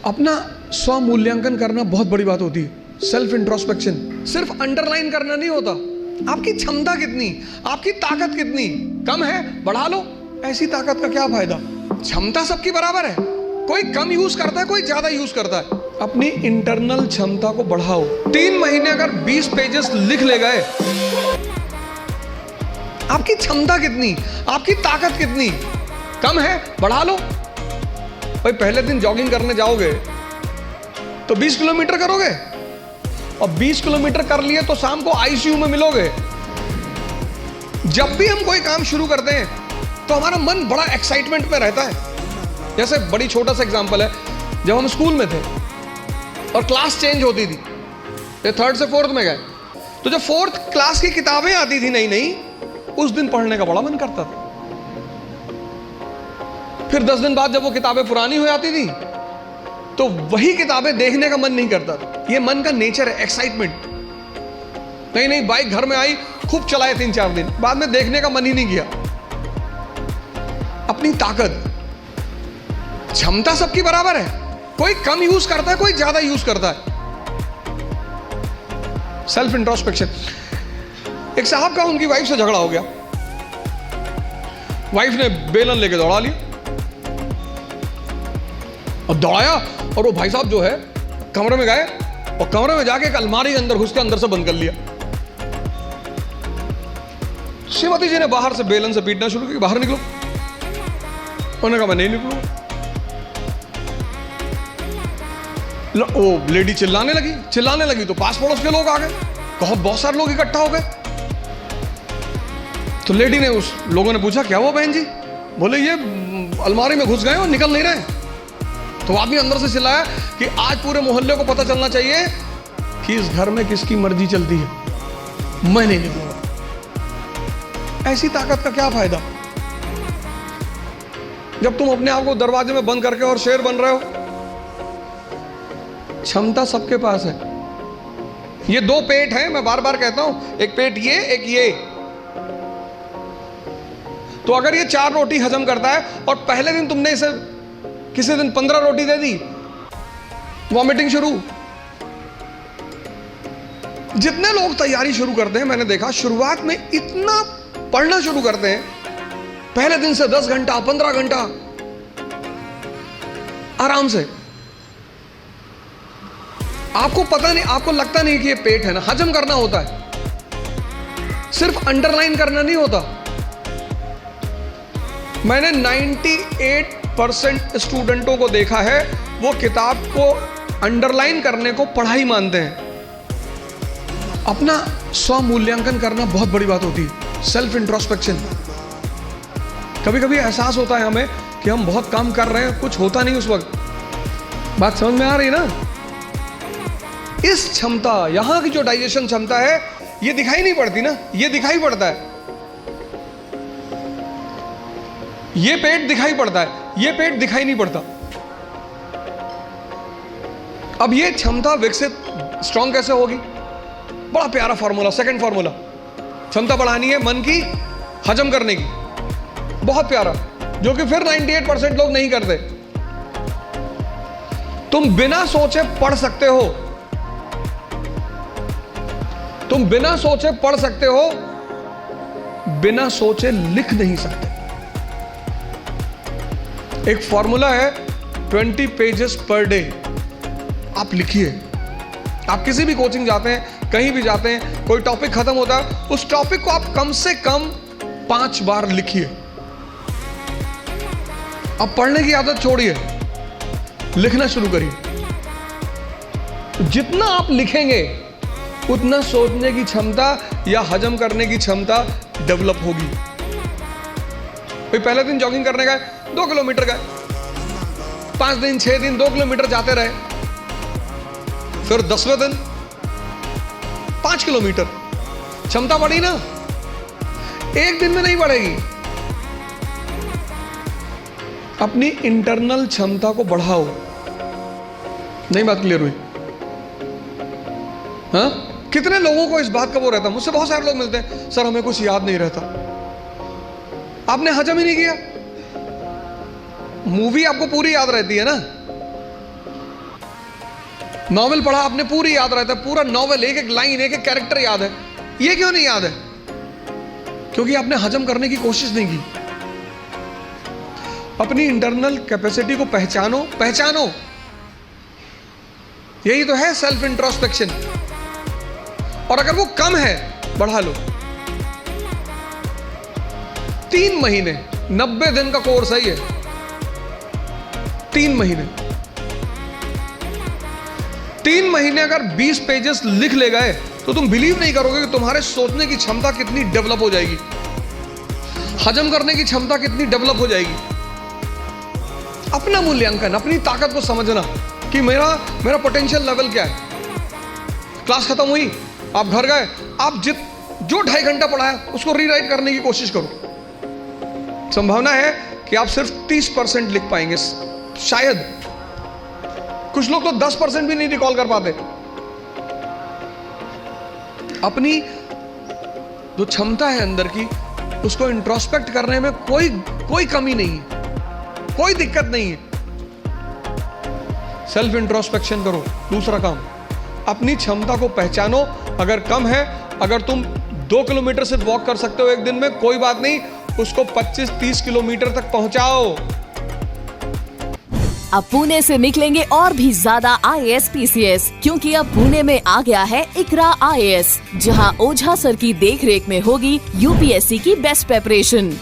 अपना स्व मूल्यांकन करना बहुत बड़ी बात होती है। सेल्फ इंट्रोस्पेक्शन सिर्फ अंडरलाइन करना नहीं होता। आपकी क्षमता कितनी, आपकी ताकत कितनी, कम है बढ़ा लो। ऐसी ताकत का क्या फायदा? क्षमता सबकी बराबर है, कोई कम यूज करता है, कोई ज्यादा यूज करता है। अपनी इंटरनल क्षमता को बढ़ाओ। 3 महीने अगर 20 पेजेस लिख ले गए, आपकी क्षमता कितनी, आपकी ताकत कितनी, कम है बढ़ा लो। भाई पहले दिन जॉगिंग करने जाओगे तो 20 किलोमीटर करोगे, और 20 किलोमीटर कर लिए तो शाम को आईसीयू में मिलोगे। जब भी हम कोई काम शुरू करते हैं तो हमारा मन बड़ा एक्साइटमेंट में रहता है। जैसे बड़ी छोटा सा एग्जांपल है, जब हम स्कूल में थे और क्लास चेंज होती थी, ये 3rd से 4th में गए, तो जब 4th क्लास की किताबें आती थी नई नई, उस दिन पढ़ने का बड़ा मन करता था। फिर 10 दिन बाद जब वो किताबें पुरानी हो जाती थी तो वही किताबें देखने का मन नहीं करता था। ये मन का नेचर है, एक्साइटमेंट। नई बाइक घर में आई, खूब चलाए 3-4 दिन, बाद में देखने का मन ही नहीं किया। अपनी ताकत, क्षमता सबकी बराबर है, कोई कम यूज करता है, कोई ज्यादा यूज करता है। Self introspection. एक साहब का उनकी वाइफ से झगड़ा हो गया। वाइफ ने बेलन लेके दौड़ा लिया और दौड़ाया, और वो भाई साहब जो है कमरे में गए और कमरे में जाके एक अलमारी के अंदर घुस के अंदर से बंद कर लिया। श्रीमती जी ने बाहर से बेलन से पीटना शुरू किया, बाहर निकलो। उन्होंने कहा मैं नहीं निकलूंगा। वो लेडी चिल्लाने लगी तो पास पड़ोस के लोग आ गए, कहो बहुत सारे लोग इकट्ठा हो गए। तो लेडी ने, उस लोगों ने पूछा क्या हुआ बहन जी? बोले ये अलमारी में घुस गए और निकल नहीं रहे। तो आदमी अंदर से चिल्लाया कि आज पूरे मोहल्ले को पता चलना चाहिए कि इस घर में किसकी मर्जी चलती है, मैं नहीं निकलूंगा। ऐसी ताकत का क्या फायदा जब तुम अपने आप को दरवाजे में बंद करके और शेर बन रहे हो? क्षमता सबके पास है। ये 2 पेट हैं, मैं बार बार कहता हूं, एक पेट ये, एक ये। तो अगर ये 4 रोटी हजम करता है और पहले दिन तुमने इसे किसी दिन 15 रोटी दे दी, वॉमिटिंग शुरू। जितने लोग तैयारी शुरू करते हैं, मैंने देखा शुरुआत में इतना पढ़ना शुरू करते हैं, पहले दिन से 10 घंटा 15 घंटा आराम से। आपको पता नहीं, आपको लगता नहीं कि ये पेट है ना, हजम करना होता है, सिर्फ अंडरलाइन करना नहीं होता। मैंने 98% स्टूडेंटों को देखा है, वो किताब को अंडरलाइन करने को पढ़ाई मानते हैं। अपना स्व मूल्यांकन करना बहुत बड़ी बात होती है। Self introspection. कभी कभी एहसास होता है हमें कि हम बहुत काम कर रहे हैं, कुछ होता नहीं उस वक्त। बात समझ में आ रही ना? इस क्षमता, यहां की जो डाइजेशन क्षमता है, ये दिखाई नहीं पड़ती ना, ये दिखाई पड़ता है। ये पेट दिखाई पड़ता है, ये पेट दिखाई नहीं पड़ता। अब ये क्षमता विकसित, स्ट्रॉन्ग कैसे होगी? बड़ा प्यारा फॉर्मूला, सेकंड फॉर्मूला। क्षमता बढ़ानी है मन की, हजम करने की, बहुत प्यारा, जो कि फिर 98% लोग नहीं करते। तुम बिना सोचे पढ़ सकते हो, तुम बिना सोचे पढ़ सकते हो, बिना सोचे लिख नहीं सकते। एक फॉर्मूला है 20 पेजेस पर डे। आप लिखिए। आप किसी भी कोचिंग जाते हैं, कहीं भी जाते हैं, कोई टॉपिक खत्म होता है, उस टॉपिक को आप कम से कम 5 बार लिखिए। अब पढ़ने की आदत छोड़िए, लिखना शुरू करिए। जितना आप लिखेंगे उतना सोचने की क्षमता या हजम करने की क्षमता डेवलप होगी। पहले दिन जॉगिंग करने गए, 2 किलोमीटर गए, 5 दिन 6 दिन 2 किलोमीटर जाते रहे, फिर 10वें दिन 5 किलोमीटर। क्षमता बढ़ी ना? एक दिन में नहीं बढ़ेगी। अपनी इंटरनल क्षमता को बढ़ाओ। नहीं बात क्लियर हुई? हाँ? कितने लोगों को इस बात का वो रहता, मुझसे बहुत सारे लोग मिलते हैं, सर हमें कुछ याद नहीं रहता। आपने हजम ही नहीं किया। मूवी आपको पूरी याद रहती है ना, नॉवेल पढ़ा आपने पूरी याद रहता है, पूरा नॉवेल एक एक लाइन एक एक कैरेक्टर याद है। ये क्यों नहीं याद है? क्योंकि आपने हजम करने की कोशिश नहीं की। अपनी इंटरनल कैपेसिटी को पहचानो। यही तो है सेल्फ इंट्रोस्पेक्शन। और अगर वो कम है, बढ़ा लो। 3 महीने 90 दिन का कोर्स है ये। 3 महीने 3 महीने अगर 20 पेजेस लिख ले गए तो तुम बिलीव नहीं करोगे कि तुम्हारे सोचने की क्षमता कितनी डेवलप हो जाएगी, हजम करने की क्षमता कितनी डेवलप हो जाएगी। अपना मूल्यांकन, अपनी ताकत को समझना कि मेरा पोटेंशियल लेवल क्या है। क्लास खत्म हुई, आप घर गए, आप जो 2.5 घंटा पढ़ा है उसको रीराइट करने की कोशिश करो। संभावना है कि आप सिर्फ 30% लिख पाएंगे, शायद। कुछ लोग तो 10% भी नहीं रिकॉल कर पाते। अपनी जो क्षमता है अंदर की, उसको इंट्रोस्पेक्ट करने में कोई कमी नहीं है, कोई दिक्कत नहीं है। सेल्फ इंट्रोस्पेक्शन करो। दूसरा काम, अपनी क्षमता को पहचानो। अगर कम है, अगर तुम 2 किलोमीटर सिर्फ वॉक कर सकते हो एक दिन में, कोई बात नहीं, उसको 25-30 किलोमीटर तक पहुंचाओ। अब पुणे से निकलेंगे और भी ज्यादा IAS PCS, क्योंकि अब पुणे में आ गया है इकरा IAS, जहां ओझा सर की देखरेख में होगी UPSC की बेस्ट प्रिपरेशन।